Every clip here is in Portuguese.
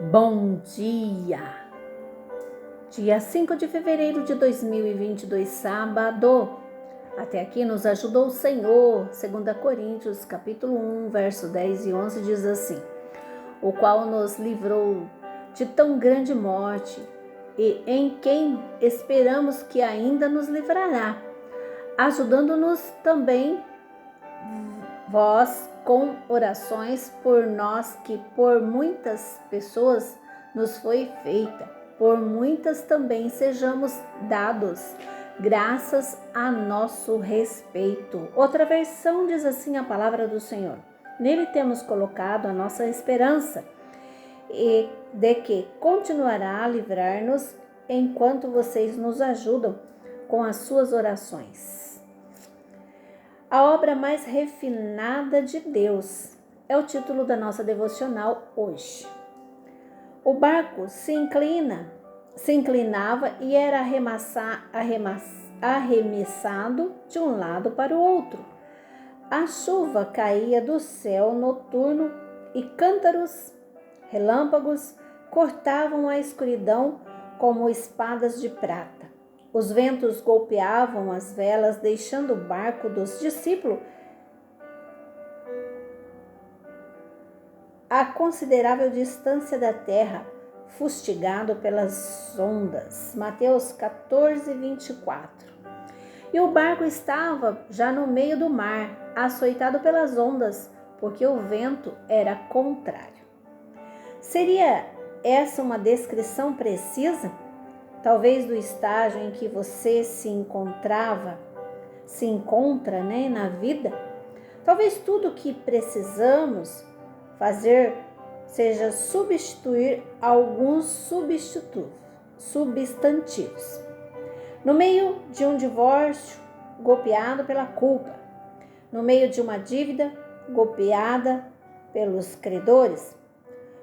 Bom dia! Dia 5 de fevereiro de 2022, sábado. Até aqui nos ajudou o Senhor. 2 Coríntios, capítulo 1, verso 10 e 11 diz assim: o qual nos livrou de tão grande morte e em quem esperamos que ainda nos livrará, ajudando-nos também vós com orações por nós, que por muitas pessoas nos foi feita, por muitas também sejamos dados graças a nosso respeito. Outra versão diz assim a palavra do Senhor: nele temos colocado a nossa esperança e de que continuará a livrar-nos enquanto vocês nos ajudam com as suas orações. A obra mais refinada de Deus é o título da nossa devocional hoje. O barco se inclinava e era arremessado de um lado para o outro. A chuva caía do céu noturno e cântaros, relâmpagos cortavam a escuridão como espadas de prata. Os ventos golpeavam as velas, deixando o barco dos discípulos a considerável distância da terra, fustigado pelas ondas. Mateus 14, 24. E o barco estava já no meio do mar, açoitado pelas ondas, porque o vento era contrário. Seria essa uma descrição precisa? Talvez do estágio em que você se encontra, na vida. Talvez tudo o que precisamos fazer seja substituir alguns substantivos. No meio de um divórcio, golpeado pela culpa. No meio de uma dívida, golpeada pelos credores.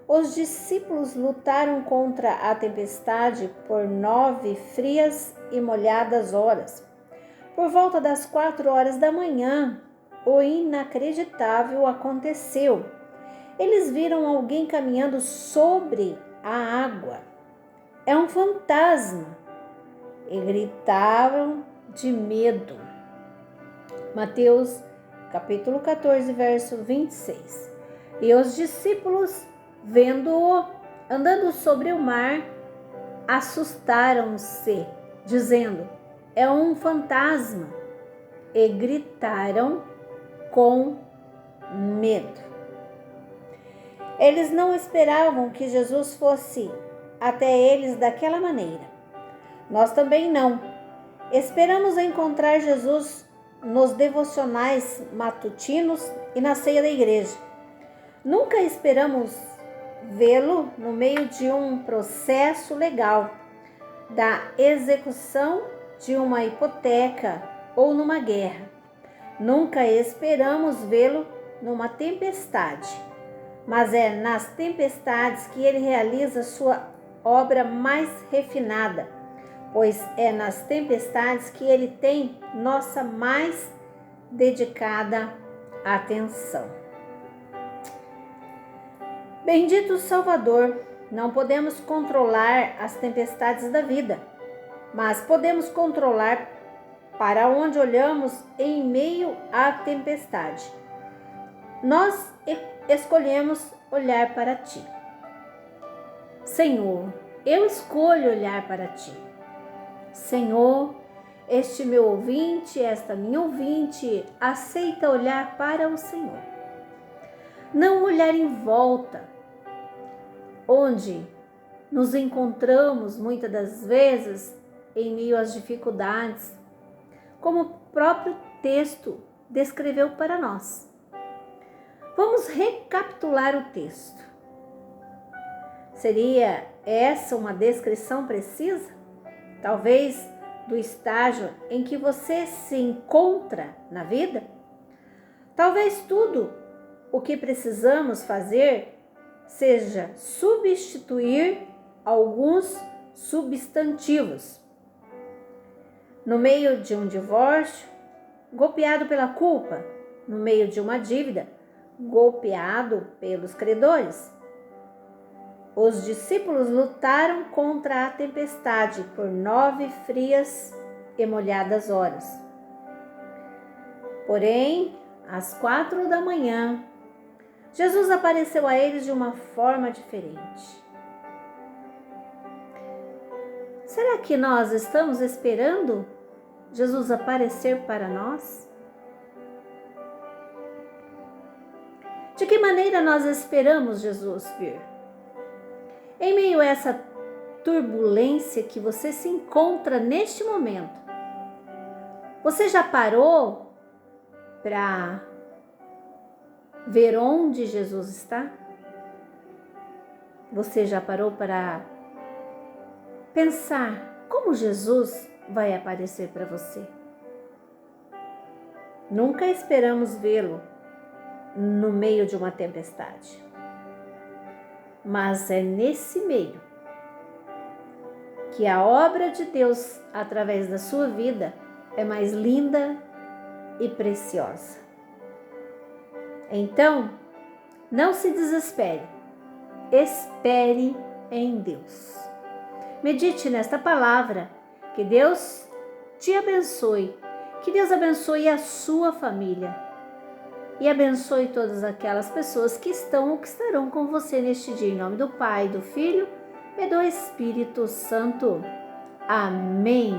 Os discípulos lutaram contra a tempestade por 9 frias e molhadas horas. Por volta das 4 horas da manhã, o inacreditável aconteceu. Eles viram alguém caminhando sobre a água. É um fantasma! E gritavam de medo. Mateus, capítulo 14, verso 26. E os discípulos, vendo-o andando sobre o mar, assustaram-se, dizendo: é um fantasma, e gritaram com medo. Eles não esperavam que Jesus fosse até eles daquela maneira. Nós também não. Esperamos encontrar Jesus nos devocionais matutinos e na ceia da igreja. Nunca esperamos vê-lo no meio de um processo legal, da execução de uma hipoteca ou numa guerra. Nunca esperamos vê-lo numa tempestade, mas é nas tempestades que ele realiza sua obra mais refinada, pois é nas tempestades que ele tem nossa mais dedicada atenção. Bendito Salvador, não podemos controlar as tempestades da vida, mas podemos controlar para onde olhamos em meio à tempestade. Nós escolhemos olhar para Ti. Senhor, eu escolho olhar para Ti. Senhor, este meu ouvinte, esta minha ouvinte, aceita olhar para o Senhor. Não olhar em volta, onde nos encontramos muitas das vezes em meio às dificuldades, como o próprio texto descreveu para nós. Vamos recapitular o texto. Seria essa uma descrição precisa? Talvez do estágio em que você se encontra na vida? Talvez tudo o que precisamos fazer seja substituir alguns substantivos. No meio de um divórcio, golpeado pela culpa. No meio de uma dívida, golpeado pelos credores. Os discípulos lutaram contra a tempestade por 9 frias e molhadas horas. Porém, às 4 da manhã, Jesus apareceu a eles de uma forma diferente. Será que nós estamos esperando Jesus aparecer para nós? De que maneira nós esperamos Jesus vir? Em meio a essa turbulência que você se encontra neste momento, você já parou para ver onde Jesus está? Você já parou para pensar como Jesus vai aparecer para você? Nunca esperamos vê-lo no meio de uma tempestade. Mas é nesse meio que a obra de Deus através da sua vida é mais linda e preciosa. Então, não se desespere, espere em Deus. Medite nesta palavra, que Deus te abençoe, que Deus abençoe a sua família e abençoe todas aquelas pessoas que estão ou que estarão com você neste dia, em nome do Pai, do Filho e do Espírito Santo. Amém.